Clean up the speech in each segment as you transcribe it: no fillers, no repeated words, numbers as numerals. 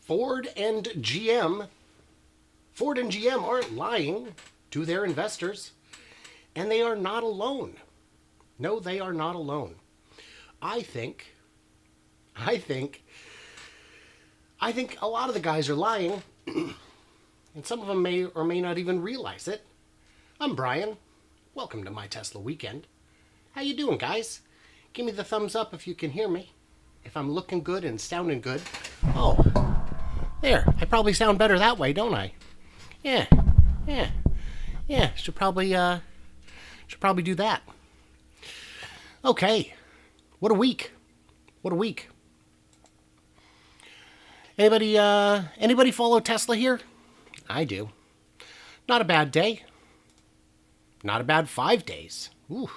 Ford and GM aren't lying to their investors, and they are not alone. No, they are not alone. I think a lot of the guys are lying, and some of them may or may not even realize it. I'm Brian. Welcome to My Tesla Weekend. How you doing, guys? Give me the thumbs up if you can hear me. If I'm looking good and sounding good. Oh, there. I probably sound better that way, don't I? Yeah. Should probably do that. Okay. What a week. Anybody follow Tesla here? I do. Not a bad day. Not a bad 5 days. Ooh.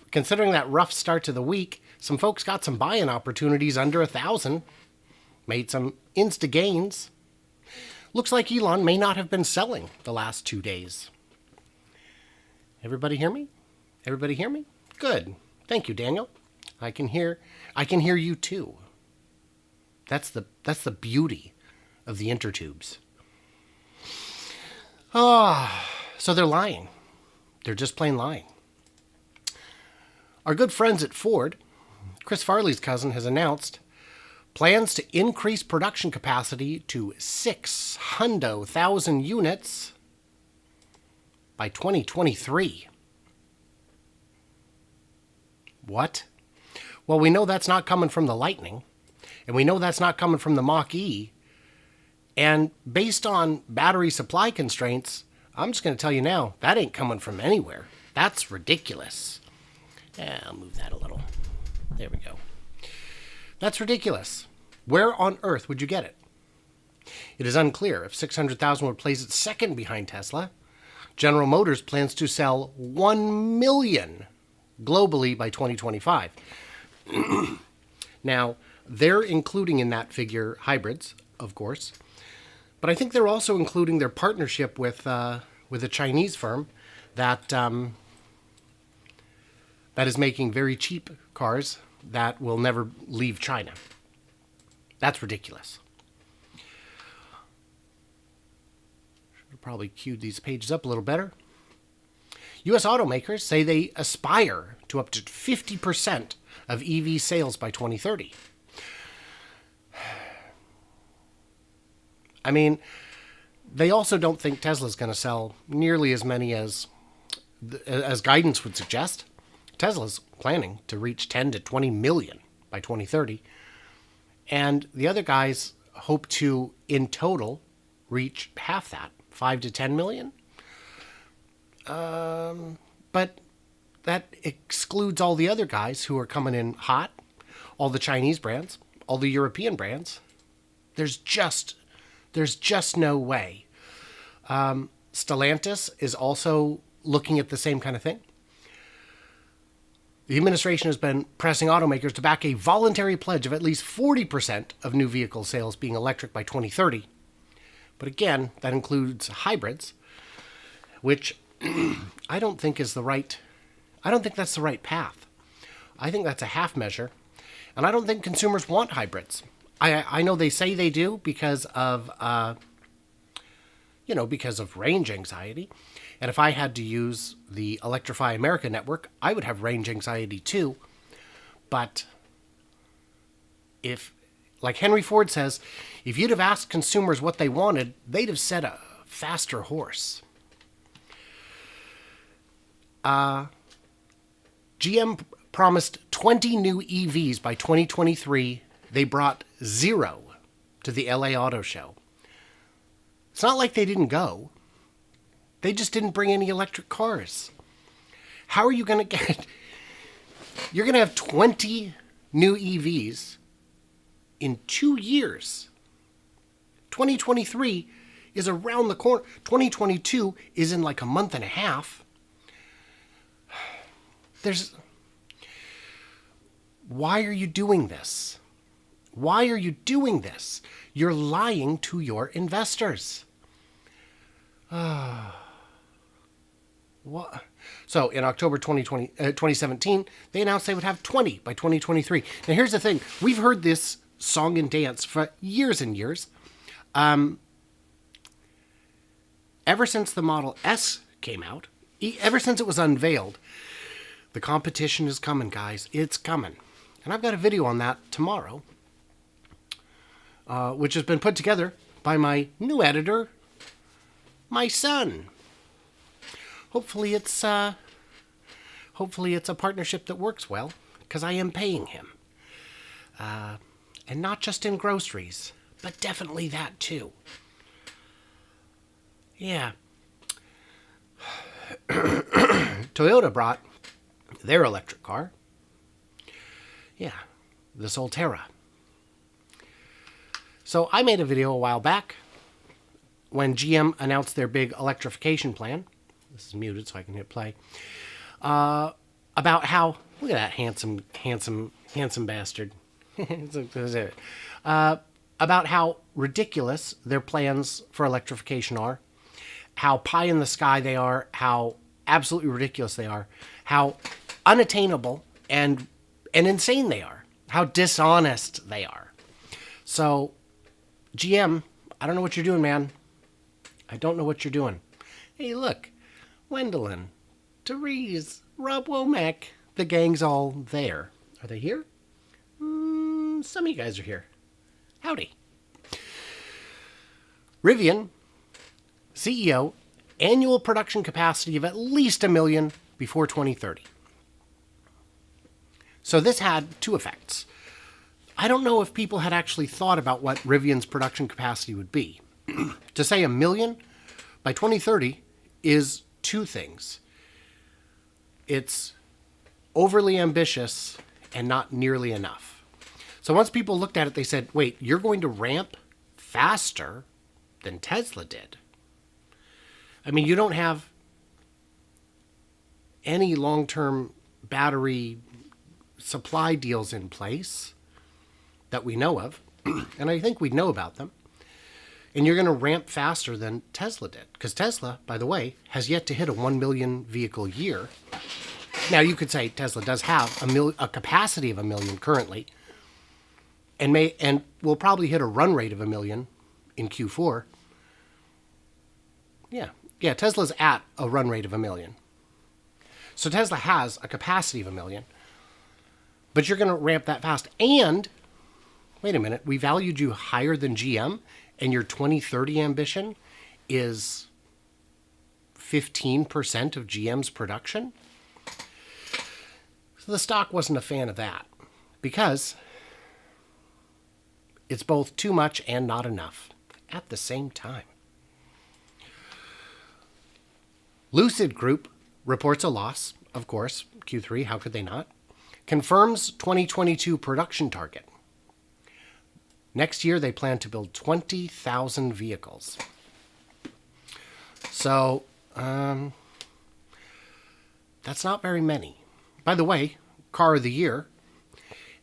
Considering that rough start to the week, some folks got some buy-in opportunities under 1,000. Made some insta gains. Looks like Elon may not have been selling the last 2 days. Everybody hear me? Good. Thank you, Daniel. I can hear you too. That's the beauty of the intertubes. So they're lying. They're just plain lying. Our good friends at Ford, Chris Farley's cousin, has announced plans to increase production capacity to 600,000 units by 2023. What? Well, we know that's not coming from the Lightning, and we know that's not coming from the MachE, and based on battery supply constraints, I'm just going to tell you now, that ain't coming from anywhere. That's ridiculous. I'll move that a little. There we go. That's ridiculous. Where on earth would you get it? It is unclear if 600,000 would place it second behind Tesla. General Motors plans to sell 1 million globally by 2025. Now, they're including in that figure hybrids, of course. But I think they're also including their partnership with a Chinese firm that is making very cheap cars that will never leave China. That's ridiculous. Should have probably queued these pages up a little better. U.S. automakers say they aspire to up to 50% of EV sales by 2030. I mean, they also don't think Tesla's going to sell nearly as many as guidance would suggest. Tesla's planning to reach 10 to 20 million by 2030. And the other guys hope to, in total, reach half that, 5 to 10 million. But that excludes all the other guys who are coming in hot, all the Chinese brands, all the European brands. There's just no way. Stellantis is also looking at the same kind of thing. The administration has been pressing automakers to back a voluntary pledge of at least 40% of new vehicle sales being electric by 2030. But again, that includes hybrids, which I don't think that's the right path. I think that's a half measure, and I don't think consumers want hybrids. I know they say they do because of range anxiety. And if I had to use the Electrify America network, I would have range anxiety too. But if, like Henry Ford says, if you'd have asked consumers what they wanted, they'd have said a faster horse. GM promised 20 new EVs by 2023. They brought 0 to the LA Auto Show. It's not like they didn't go. They just didn't bring any electric cars. How are you going to get... You're going to have 20 new EVs in 2 years. 2023 is around the corner. 2022 is in like a month and a half. Why are you doing this? Why are you doing this? You're lying to your investors. What? So in October 2017, they announced they would have 20 by 2023. Now here's the thing. We've heard this song and dance for years and years. Ever since the Model S came out, ever since it was unveiled, the competition is coming, guys. It's coming. And I've got a video on that tomorrow, which has been put together by my new editor, my son. Hopefully it's a partnership that works well, because I am paying him. And not just in groceries, but definitely that too. Yeah. Toyota brought their electric car. Yeah, the Solterra. So I made a video a while back when GM announced their big electrification plan. This is muted so I can hit play. About how, look at that handsome bastard. About how ridiculous their plans for electrification are, how pie in the sky they are, how absolutely ridiculous they are, how unattainable and insane they are, how dishonest they are. So, GM, I don't know what you're doing, man. I don't know what you're doing. Hey, look, Wendelin, Therese, Rob Womack, the gang's all there. Are they here? Some of you guys are here. Howdy. Rivian, CEO, annual production capacity of at least 1 million before 2030. So this had two effects. I don't know if people had actually thought about what Rivian's production capacity would be. To say 1 million by 2030 is two things. It's overly ambitious and not nearly enough. So once people looked at it, they said, wait, you're going to ramp faster than Tesla did. I mean, you don't have any long-term battery supply deals in place that we know of, and I think we know about them. And you're going to ramp faster than Tesla did. Because Tesla, by the way, has yet to hit a 1 million vehicle year. Now, you could say Tesla does have a capacity of 1 million currently, and will probably hit a run rate of 1 million in Q4. Yeah, Tesla's at a run rate of 1 million. So Tesla has a capacity of 1 million, but you're going to ramp that fast. And, wait a minute, we valued you higher than GM, and your 2030 ambition is 15% of GM's production? So the stock wasn't a fan of that, because it's both too much and not enough at the same time. Lucid Group reports a loss, of course, Q3, how could they not? Confirms 2022 production target. Next year, they plan to build 20,000 vehicles. So, that's not very many. By the way, car of the year,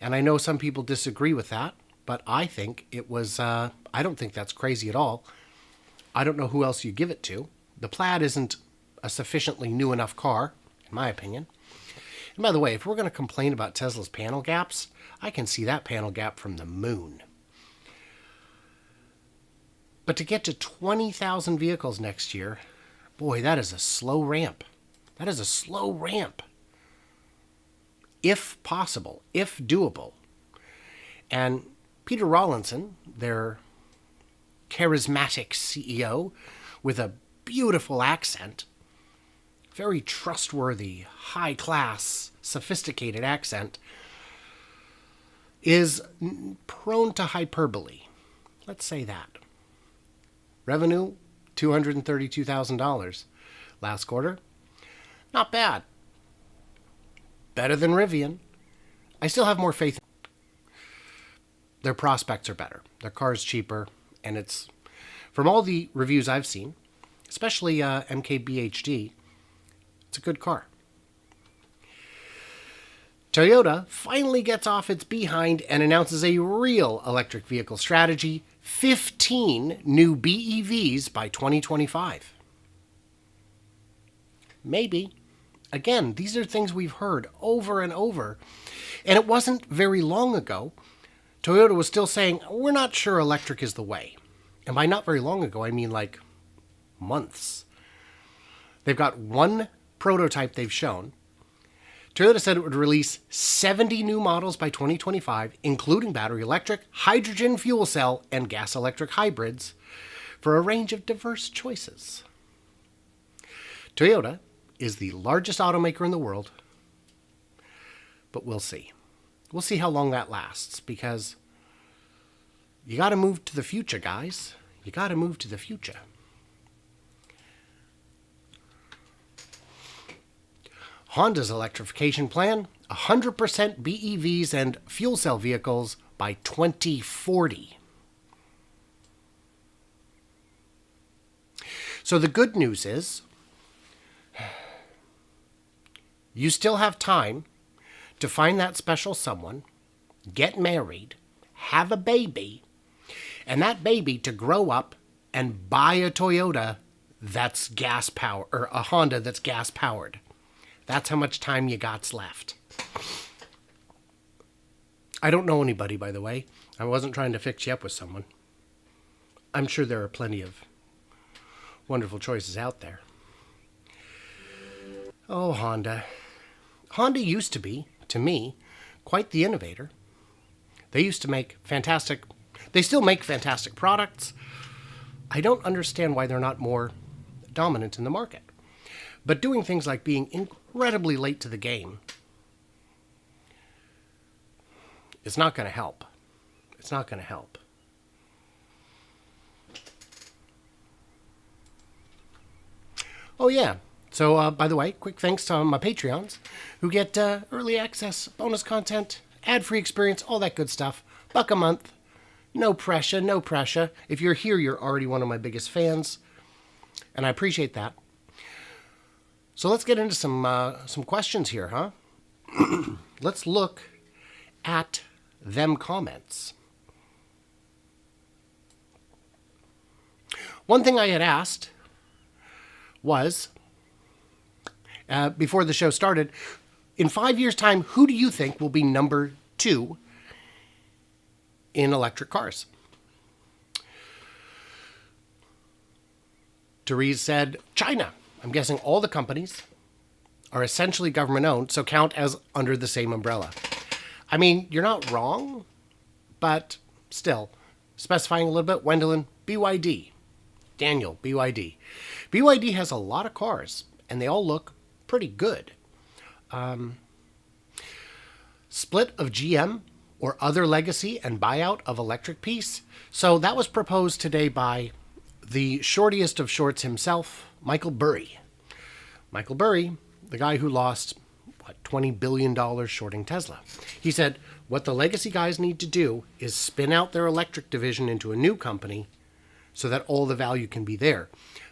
and I know some people disagree with that, but I think it was, I don't think that's crazy at all. I don't know who else you give it to. The Plaid isn't a sufficiently new enough car, in my opinion. And by the way, if we're going to complain about Tesla's panel gaps, I can see that panel gap from the moon. But to get to 20,000 vehicles next year, boy, that is a slow ramp. That is a slow ramp. If possible, if doable. And Peter Rawlinson, their charismatic CEO with a beautiful accent, very trustworthy, high-class, sophisticated accent, is prone to hyperbole. Let's say that. Revenue, $232,000 last quarter. Not bad. Better than Rivian. I still have more faith. Their prospects are better. Their car's cheaper, and it's, from all the reviews I've seen, especially MKBHD, it's a good car. Toyota finally gets off its behind and announces a real electric vehicle strategy, 15 new BEVs by 2025. Maybe. Again, these are things we've heard over and over. And it wasn't very long ago, Toyota was still saying, we're not sure electric is the way. And by not very long ago, I mean like months. They've got one prototype they've shown. Toyota said it would release 70 new models by 2025, including battery electric, hydrogen fuel cell, and gas electric hybrids for a range of diverse choices. Toyota is the largest automaker in the world, but we'll see. We'll see how long that lasts, because you got to move to the future, guys. You got to move to the future. Honda's electrification plan, 100% BEVs and fuel cell vehicles by 2040. So the good news is, you still have time to find that special someone, get married, have a baby, and that baby to grow up and buy a Toyota that's gas powered, or a Honda that's gas powered. That's how much time you got's left. I don't know anybody, by the way. I wasn't trying to fix you up with someone. I'm sure there are plenty of wonderful choices out there. Oh, Honda. Honda used to be, to me, quite the innovator. They used to make fantastic... They still make fantastic products. I don't understand why they're not more dominant in the market. But doing things like being incredibly late to the game is not going to help. It's not going to help. Oh, yeah. So, by the way, quick thanks to my Patreons who get early access, bonus content, ad-free experience, all that good stuff. $1 a month. No pressure, no pressure. If you're here, you're already one of my biggest fans, and I appreciate that. So let's get into some questions here, huh? Let's look at them comments. One thing I had asked was, before the show started, in 5 years' time, who do you think will be number 2 in electric cars? Therese said, China. I'm guessing all the companies are essentially government-owned, so count as under the same umbrella. I mean, you're not wrong, but still, specifying a little bit, Wendelin, BYD. Daniel, BYD. BYD has a lot of cars, and they all look pretty good. Split of GM or other legacy and buyout of electric piece. So that was proposed today by the shortiest of shorts himself, Michael Burry. Michael Burry, the guy who lost, $20 billion shorting Tesla. He said, what the legacy guys need to do is spin out their electric division into a new company so that all the value can be there.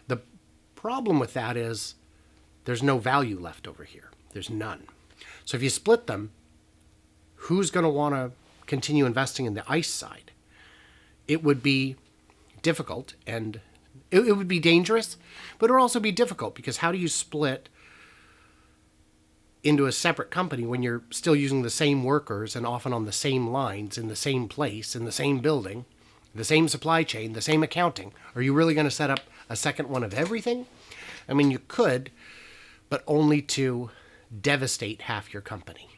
The problem with that is there's no value left over here. There's none. So if you split them, who's going to want to continue investing in the ICE side? It would be difficult, and it would be dangerous, but it would also be difficult, because how do you split into a separate company when you're still using the same workers and often on the same lines, in the same place, in the same building, the same supply chain, the same accounting? Are you really going to set up a second one of everything? I mean, you could, but only to devastate half your company.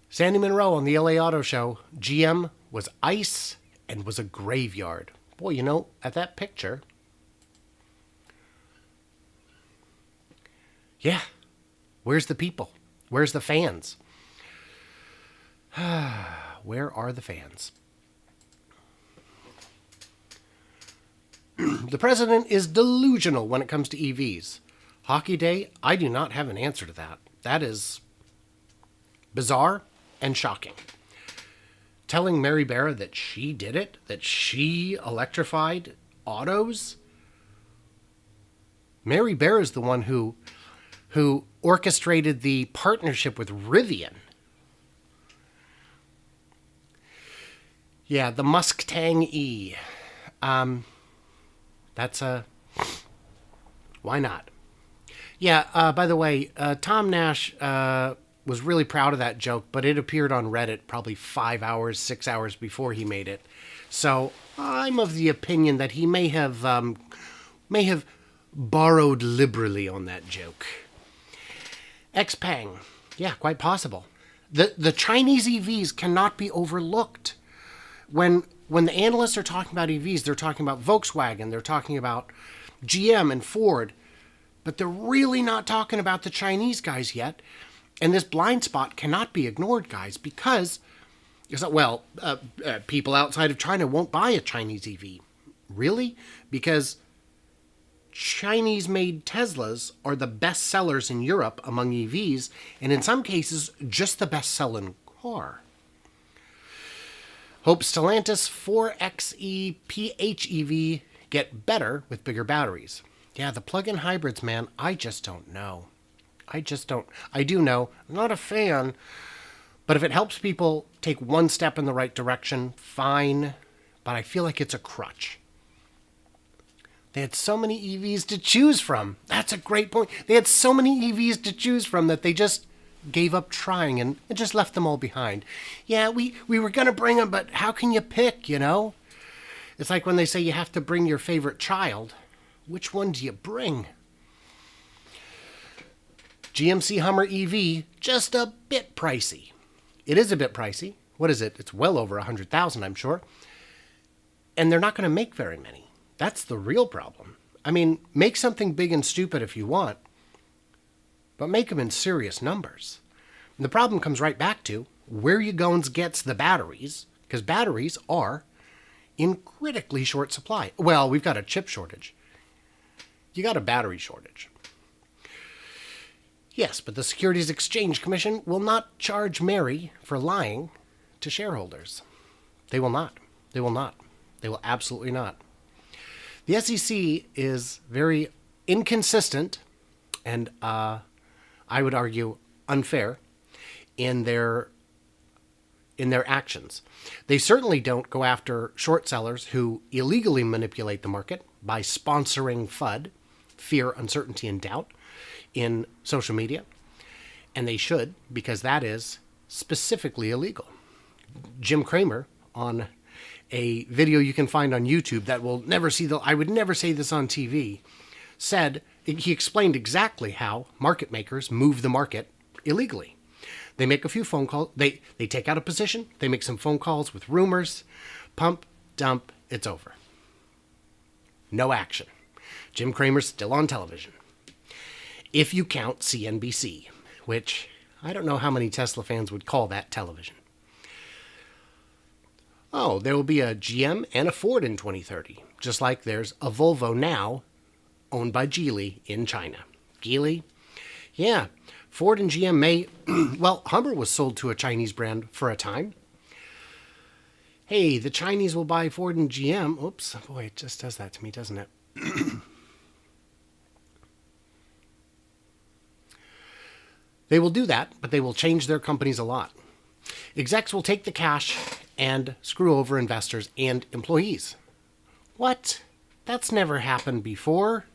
Sandy Munro on the LA Auto Show, GM was ice and was a graveyard. Boy, you know, at that picture, yeah, where's the people? Where's the fans? Where are the fans? The president is delusional when it comes to EVs. Hockey Day, I do not have an answer to that. That is bizarre and shocking. Telling Mary Barra that she did it, that she electrified autos. Mary Barra is the one who orchestrated the partnership with Rivian. Yeah, the Mustang E. That's a... Why not? Yeah, by the way, Tom Nash was really proud of that joke, but it appeared on Reddit probably 5 hours, 6 hours before he made it. So I'm of the opinion that he may have borrowed liberally on that joke. Xpeng. Yeah, quite possible. The Chinese EVs cannot be overlooked. When the analysts are talking about EVs, they're talking about Volkswagen, they're talking about GM and Ford, but they're really not talking about the Chinese guys yet. And this blind spot cannot be ignored, guys, because people outside of China won't buy a Chinese EV. Really? Because Chinese-made Teslas are the best sellers in Europe among EVs, and in some cases, just the best-selling car. Hope Stellantis 4xe PHEV get better with bigger batteries. Yeah, the plug-in hybrids, man, I just don't know. I do know. I'm not a fan, but if it helps people take one step in the right direction, fine, but I feel like it's a crutch. They had so many EVs to choose from. That's a great point. They had so many EVs to choose from that they just gave up trying and just left them all behind. Yeah, we were going to bring them, but how can you pick, you know? It's like when they say you have to bring your favorite child. Which one do you bring? GMC Hummer EV, just a bit pricey. It is a bit pricey. What is it? It's well over 100,000, I'm sure. And they're not going to make very many. That's the real problem. I mean, make something big and stupid if you want, but make them in serious numbers. And the problem comes right back to where you goes gets the batteries, because batteries are in critically short supply. Well, we've got a chip shortage. You got a battery shortage. Yes, but the Securities Exchange Commission will not charge Mary for lying to shareholders. They will not. They will not. They will absolutely not. The SEC is very inconsistent and, I would argue, unfair in their actions. They certainly don't go after short sellers who illegally manipulate the market by sponsoring FUD, fear, uncertainty, and doubt, in social media. And they should, because that is specifically illegal. Jim Cramer, on a video you can find on YouTube that will never see I would never say this on TV, he explained exactly how market makers move the market illegally. They make a few phone calls, they take out a position, they make some phone calls with rumors, pump, dump, it's over. No action. Jim Cramer's still on television. If you count CNBC, which I don't know how many Tesla fans would call that television. Oh, there will be a GM and a Ford in 2030, just like there's a Volvo now owned by Geely in China. Geely? Yeah, Ford and GM may... well, Hummer was sold to a Chinese brand for a time. Hey, the Chinese will buy Ford and GM. Oops, boy, it just does that to me, doesn't it? They will do that, but they will change their companies a lot. Execs will take the cash and screw over investors and employees. What? That's never happened before.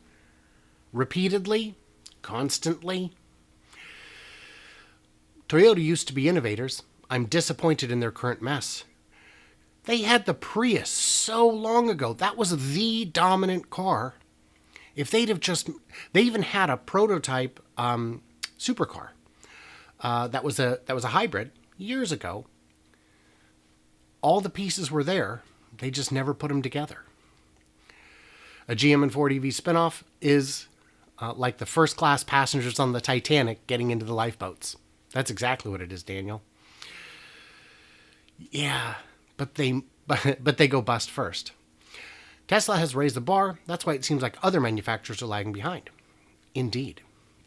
Repeatedly? Constantly? Toyota used to be innovators. I'm disappointed in their current mess. They had the Prius so long ago. That was the dominant car. If they'd have just... They even had a prototype supercar. That was a hybrid years ago. All the pieces were there. They just never put them together. A GM and Ford EV spinoff is like the first-class passengers on the Titanic getting into the lifeboats. That's exactly what it is, Daniel. Yeah, but they go bust first. Tesla has raised the bar. That's why it seems like other manufacturers are lagging behind. Indeed.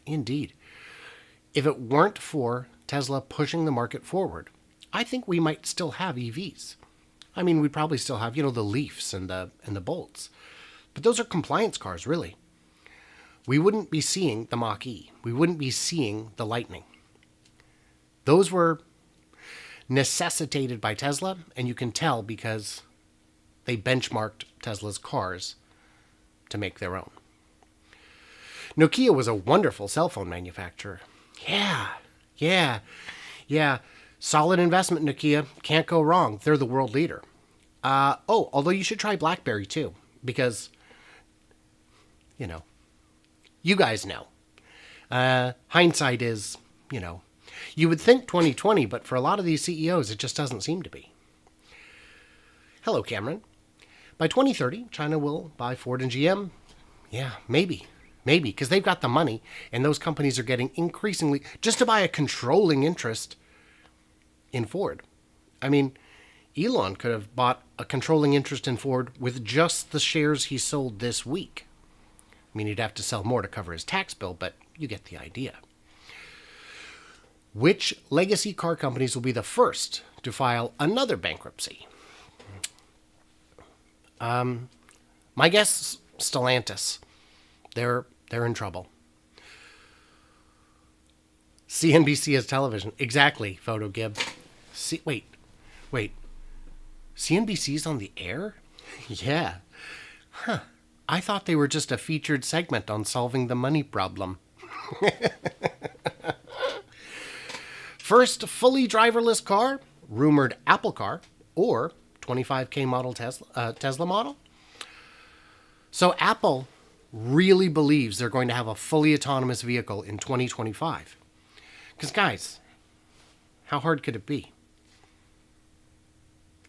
If it weren't for Tesla pushing the market forward, I think we might still have EVs. I mean, we'd probably still have, the Leafs and the Bolts. But those are compliance cars, really. We wouldn't be seeing the MachE. We wouldn't be seeing the Lightning. Those were necessitated by Tesla, and you can tell because they benchmarked Tesla's cars to make their own. Nokia was a wonderful cell phone manufacturer. Yeah, Yeah, yeah. Solid investment, Nokia. Can't go wrong. They're the world leader. Although you should try Blackberry too, because, you know, you guys know. Hindsight is, you would think 2020, but for a lot of these CEOs, it just doesn't seem to be. Hello, Cameron. By 2030, China will buy Ford and GM. Yeah, maybe. Maybe, because they've got the money, and those companies are getting increasingly, just to buy a controlling interest in Ford. I mean, Elon could have bought a controlling interest in Ford with just the shares he sold this week. I mean, he'd have to sell more to cover his tax bill, but you get the idea. Which legacy car companies will be the first to file another bankruptcy? My guess, Stellantis. They're in trouble. CNBC has television. Exactly, Photo Gib. Wait. CNBC's on the air? Yeah. Huh. I thought they were just a featured segment on solving the money problem. First fully driverless car, rumored Apple Car, or 25K model Tesla model. So Apple really believes they're going to have a fully autonomous vehicle in 2025. Because guys, how hard could it be?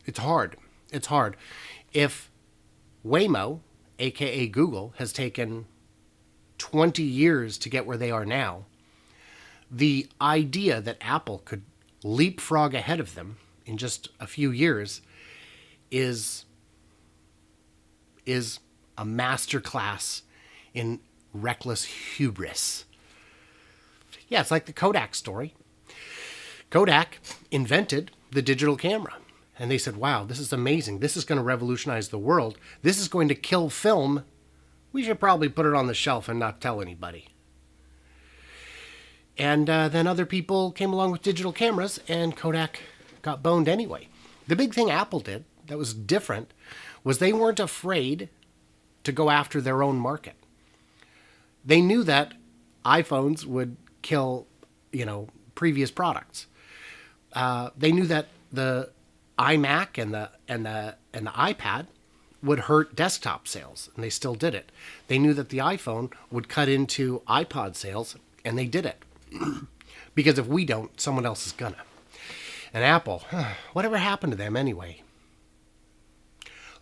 It's hard. It's hard. If Waymo, aka Google, has taken 20 years to get where they are now, the idea that Apple could leapfrog ahead of them in just a few years is a masterclass in reckless hubris. Yeah, it's like the Kodak story. Kodak invented the digital camera. And they said, wow, this is amazing. This is going to revolutionize the world. This is going to kill film. We should probably put it on the shelf and not tell anybody. And then other people came along with digital cameras, and Kodak got boned anyway. The big thing Apple did that was different was they weren't afraid to go after their own market. They knew that iPhones would kill, previous products. They knew that the iMac and the iPad would hurt desktop sales, and they still did it. They knew that the iPhone would cut into iPod sales, and they did it. Because if we don't, someone else is gonna. And Apple, whatever happened to them anyway?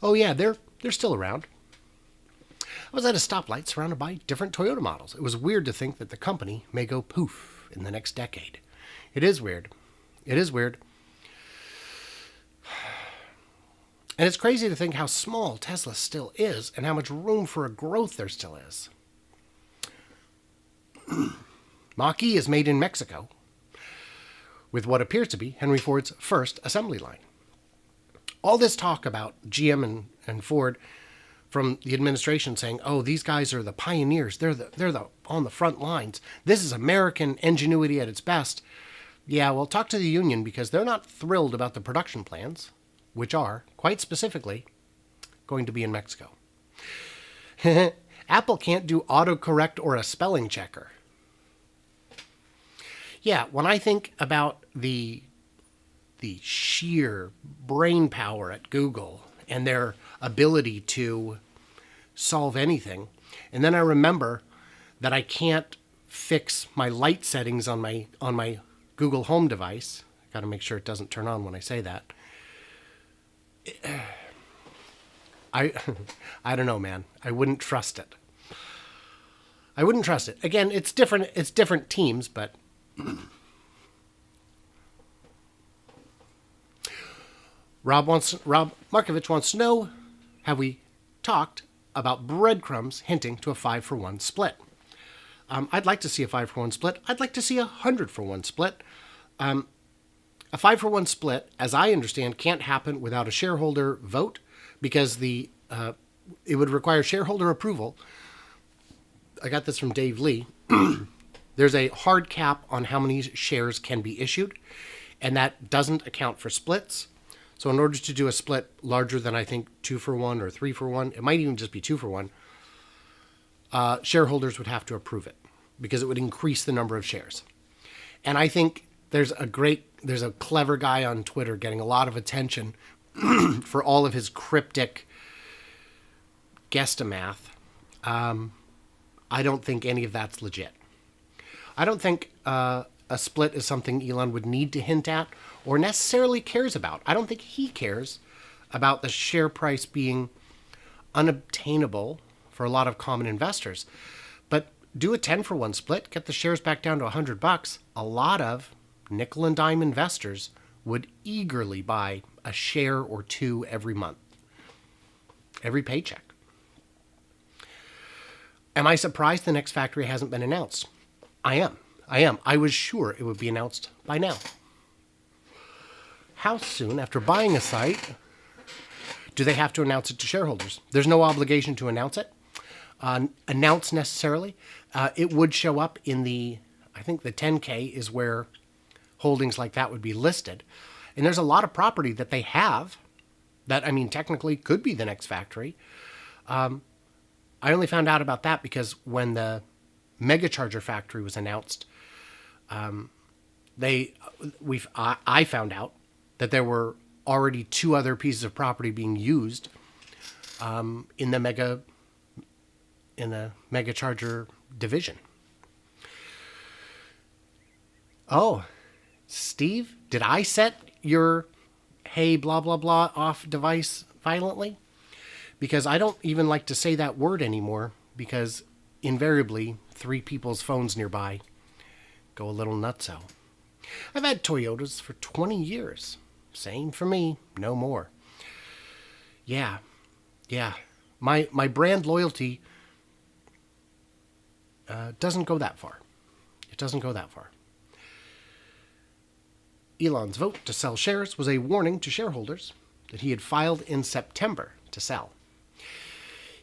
Oh yeah, they're still around. I was at a stoplight surrounded by different Toyota models. It was weird to think that the company may go poof in the next decade. It is weird. It is weird. And it's crazy to think how small Tesla still is and how much room for a growth there still is. MachE is made in Mexico with what appears to be Henry Ford's first assembly line. All this talk about GM and Ford from the administration saying, oh, these guys are the pioneers. They're the on the front lines. This is American ingenuity at its best. Yeah, well, talk to the union because they're not thrilled about the production plans, which are, quite specifically, going to be in Mexico. Apple can't do autocorrect or a spelling checker. Yeah, when I think about the sheer brain power at Google and their ability to solve anything, and then I remember that I can't fix my light settings on my Google Home device. Got to make sure it doesn't turn on when I say that. I don't know, man. I wouldn't trust it. I wouldn't trust it. Again, it's different. It's different teams, but Rob Markovich wants to know: have we talked about breadcrumbs hinting to a 5-for-1 split? I'd like to see a 5-for-1 split. I'd like to see a 100-for-1 split. A 5-for-1 split, as I understand, can't happen without a shareholder vote because it would require shareholder approval. I got this from Dave Lee. There's a hard cap on how many shares can be issued, and that doesn't account for splits. So in order to do a split larger than, I think, 2-for-1 or 3-for-1, it might even just be 2-for-1, shareholders would have to approve it because it would increase the number of shares. And I think there's a clever guy on Twitter getting a lot of attention for all of his cryptic guesstimath. I don't think any of that's legit. I don't think a split is something Elon would need to hint at or necessarily cares about. I don't think he cares about the share price being unobtainable for a lot of common investors. But do a 10-for-1 split, get the shares back down to $100. A lot of nickel and dime investors would eagerly buy a share or two every month, every paycheck. Am I surprised the next factory hasn't been announced? I am. I was sure it would be announced by now. How soon after buying a site do they have to announce it to shareholders? There's no obligation to announce it. Announce necessarily. It would show up in I think the 10K is where holdings like that would be listed. And there's a lot of property that they have that, I mean, technically could be the next factory. I only found out about that because when the mega charger factory was announced, I found out that there were already 2 other pieces of property being used in the mega charger division. Oh, Steve, did I set your hey blah blah blah off device violently? Because I don't even like to say that word anymore, because invariably 3 people's phones nearby go a little nutso. I've had Toyotas for 20 years. Same for me, no more. Yeah. My brand loyalty doesn't go that far. It doesn't go that far. Elon's vote to sell shares was a warning to shareholders that he had filed in September to sell.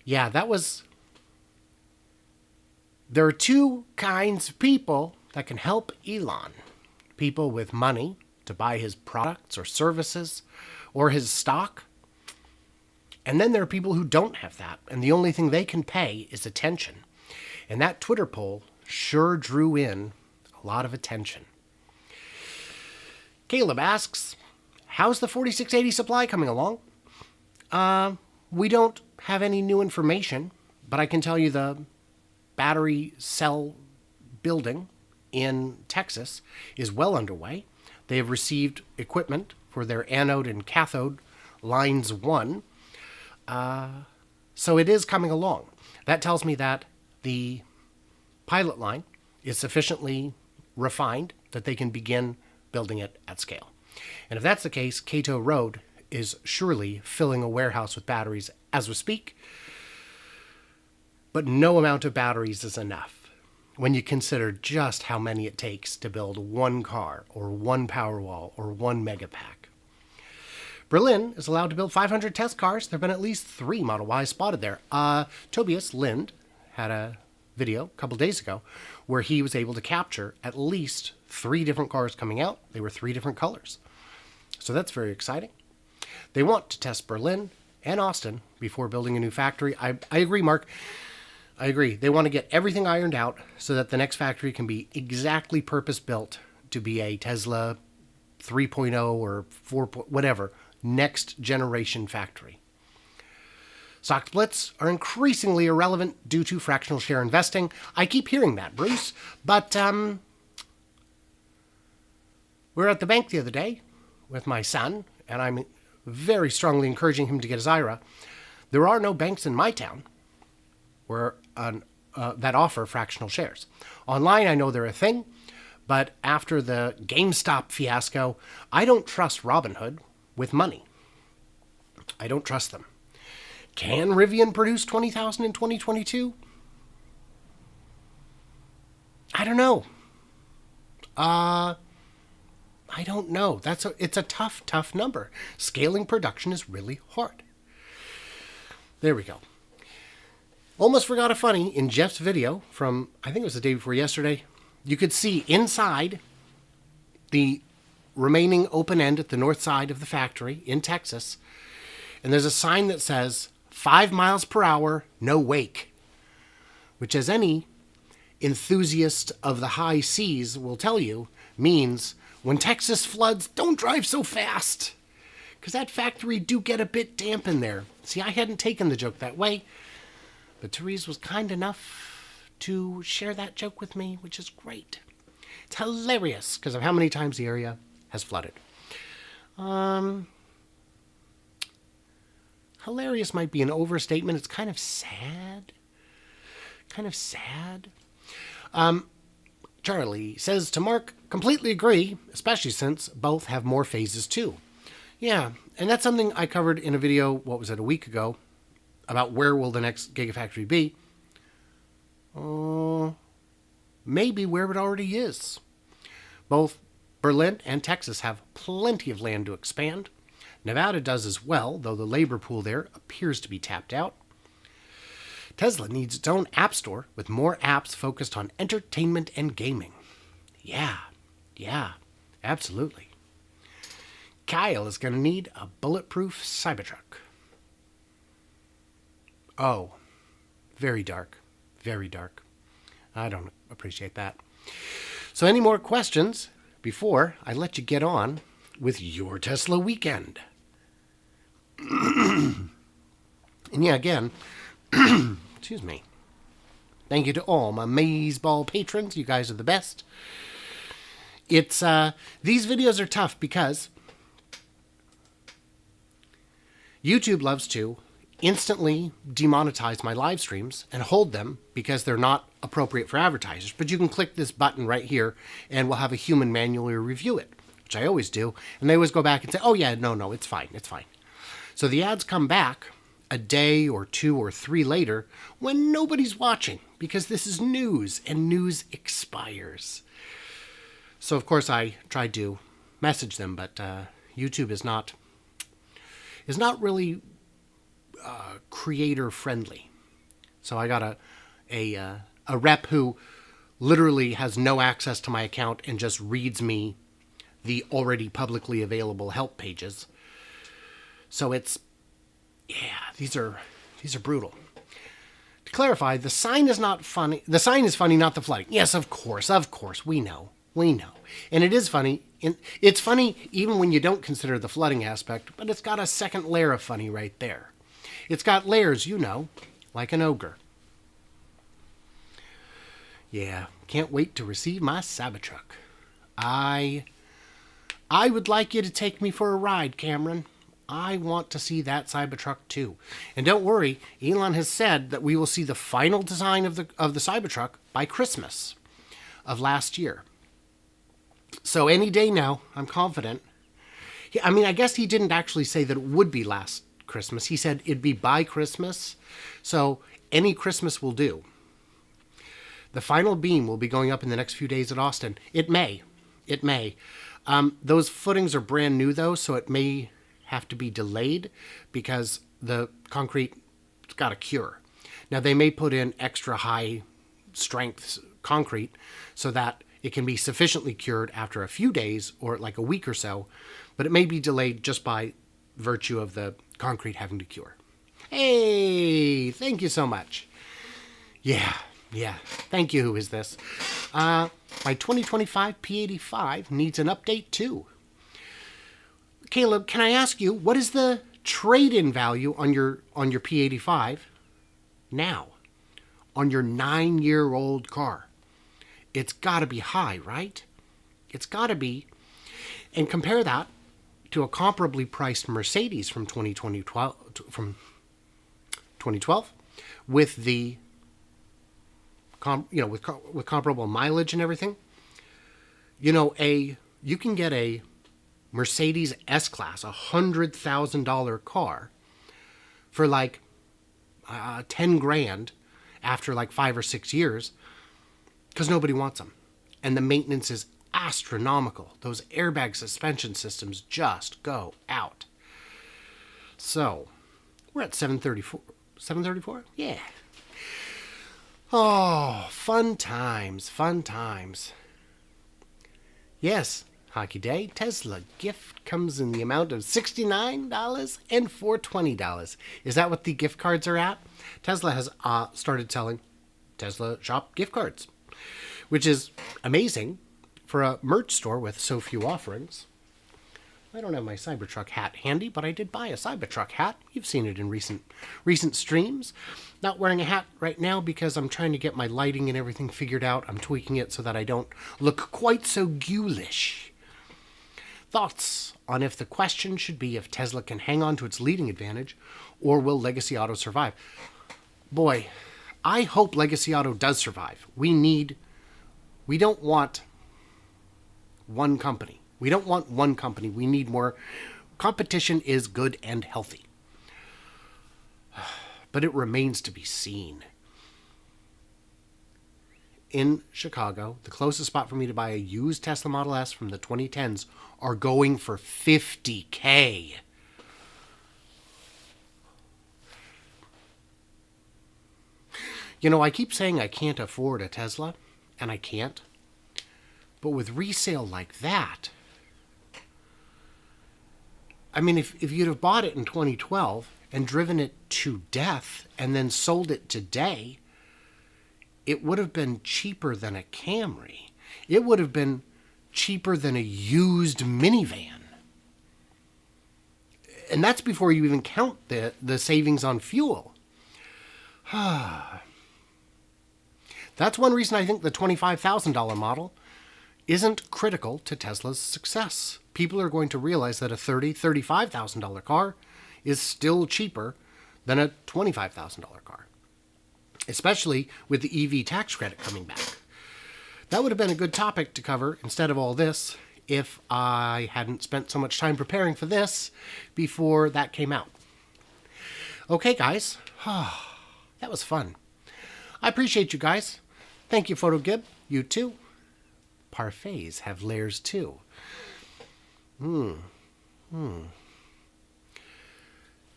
Yeah, there are 2 kinds of people that can help Elon. People with money to buy his products or services or his stock. And then there are people who don't have that, and the only thing they can pay is attention. And that Twitter poll sure drew in a lot of attention. Caleb asks, how's the 4680 supply coming along? We don't have any new information, but I can tell you the battery cell building in Texas is well underway. They have received equipment for their anode and cathode lines 1. So it is coming along. That tells me that the pilot line is sufficiently refined that they can begin building it at scale. And if that's the case, Cato Road is surely filling a warehouse with batteries as we speak. But no amount of batteries is enough when you consider just how many it takes to build 1 car or 1 Powerwall or 1 Megapack. Berlin is allowed to build 500 test cars. There have been at least 3 Model Ys spotted there. Tobias Lind had a video a couple days ago where he was able to capture at least 3 different cars coming out. They were 3 different colors. So that's very exciting. They want to test Berlin and Austin before building a new factory. I agree, Mark. I agree. They want to get everything ironed out so that the next factory can be exactly purpose-built to be a Tesla 3.0 or 4, whatever, next generation factory. Stock splits are increasingly irrelevant due to fractional share investing. I keep hearing that, Bruce, but we were at the bank the other day with my son, and I'm very strongly encouraging him to get his IRA. There are no banks in my town that offer fractional shares. Online, I know they're a thing, but after the GameStop fiasco, I don't trust Robinhood with money. I don't trust them. Can Rivian produce 20,000 in 2022? I don't know. I don't know. It's a tough number. Scaling production is really hard. There we go. Almost forgot a funny. In Jeff's video from, I think it was the day before yesterday, you could see inside the remaining open end at the north side of the factory in Texas, and there's a sign that says 5 miles per hour, no wake, which, as any enthusiast of the high seas will tell you, means when Texas floods, don't drive so fast. Because that factory do get a bit damp in there. See, I hadn't taken the joke that way. But Therese was kind enough to share that joke with me, which is great. It's hilarious because of how many times the area has flooded. Hilarious might be an overstatement. It's kind of sad. Charlie says to Mark, completely agree, especially since both have more phases too. Yeah, and that's something I covered in a video, what was it, a week ago, about where will the next Gigafactory be. Maybe where it already is. Both Berlin and Texas have plenty of land to expand. Nevada does as well, though the labor pool there appears to be tapped out. Tesla needs its own app store with more apps focused on entertainment and gaming. Yeah, absolutely. Kyle is going to need a bulletproof Cybertruck. Oh, very dark. Very dark. I don't appreciate that. So any more questions before I let you get on with your Tesla weekend? And yeah, again, excuse me. Thank you to all my Mazeball patrons. You guys are the best. It's these videos are tough because YouTube loves to instantly demonetize my live streams and hold them because they're not appropriate for advertisers. But you can click this button right here and we'll have a human manually review it, which I always do. And they always go back and say, oh yeah, no, it's fine. So the ads come back a day or 2 or 3 later when nobody's watching because this is news and news expires. So of course I tried to message them, but YouTube is not really creator friendly. So I got a rep who literally has no access to my account and just reads me the already publicly available help pages. So it's, yeah, these are brutal. To clarify, the sign is not funny. The sign is funny, not the flooding. Yes, of course, we know. And it is funny. It's funny even when you don't consider the flooding aspect, but it's got a second layer of funny right there. It's got layers, like an ogre. Yeah, can't wait to receive my Cybertruck. I would like you to take me for a ride, Cameron. I want to see that Cybertruck too. And don't worry, Elon has said that we will see the final design of the Cybertruck by Christmas of last year. So any day now, I'm confident. I mean, I guess he didn't actually say that it would be last Christmas. He said it'd be by Christmas. So any Christmas will do. The final beam will be going up in the next few days at Austin. It may. Those footings are brand new though, so it may have to be delayed because the concrete's got a cure. Now they may put in extra high strength concrete so that it can be sufficiently cured after a few days or like a week or so, but it may be delayed just by virtue of the concrete having to cure. Hey, thank you so much. Yeah. Thank you. Who is this? My 2025 P85 needs an update too. Caleb, can I ask you, what is the trade-in value on your P85 now? On your 9-year-old car? It's got to be high, right? It's got to be. And compare that to a comparably priced Mercedes from 2012 with the with comparable mileage and everything. You can get a Mercedes S-Class, $100,000 car for like 10 grand after like 5 or 6 years because nobody wants them. And the maintenance is astronomical. Those airbag suspension systems just go out. So we're at 734. 734? Yeah. Oh, fun times. Yes, Hockey Day, Tesla gift comes in the amount of $69 and $420. Is that what the gift cards are at? Tesla has started selling Tesla Shop gift cards, which is amazing for a merch store with so few offerings. I don't have my Cybertruck hat handy, but I did buy a Cybertruck hat. You've seen it in recent streams. Not wearing a hat right now because I'm trying to get my lighting and everything figured out. I'm tweaking it so that I don't look quite so ghoulish. Thoughts on if the question should be if Tesla can hang on to its leading advantage or will Legacy Auto survive? Boy, I hope Legacy Auto does survive. We don't want one company. We don't want one company. We need more. Competition is good and healthy. But it remains to be seen. In Chicago, the closest spot for me to buy a used Tesla Model S from the 2010s are going for $50K. You know, I keep saying I can't afford a Tesla, and I can't. But with resale like that, I mean, if you'd have bought it in 2012 and driven it to death and then sold it today, it would have been cheaper than a Camry. It would have been cheaper than a used minivan. And that's before you even count the savings on fuel. That's one reason I think the $25,000 model isn't critical to Tesla's success. People are going to realize that a $30,000, $35,000 car is still cheaper than a $25,000 car, especially with the EV tax credit coming back. That would have been a good topic to cover instead of all this if I hadn't spent so much time preparing for this before that came out. Okay, guys. That was fun. I appreciate you guys. Thank you, PhotoGib. You too. Parfaits have layers too.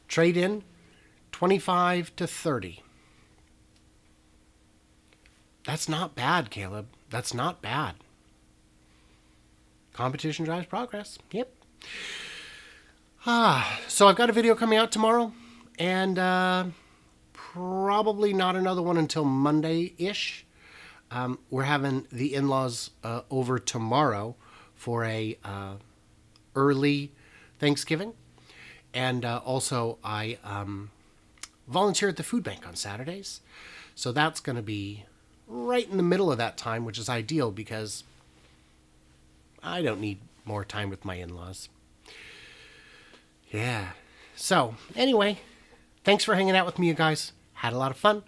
Trade in 25 to 30. That's not bad, Caleb. That's not bad. Competition drives progress. Yep. So I've got a video coming out tomorrow, and probably not another one until Monday-ish. We're having the in-laws over tomorrow for a early Thanksgiving. And also I volunteer at the food bank on Saturdays. So that's going to be right in the middle of that time, which is ideal because I don't need more time with my in-laws. Yeah. So anyway, thanks for hanging out with me, you guys. Had a lot of fun.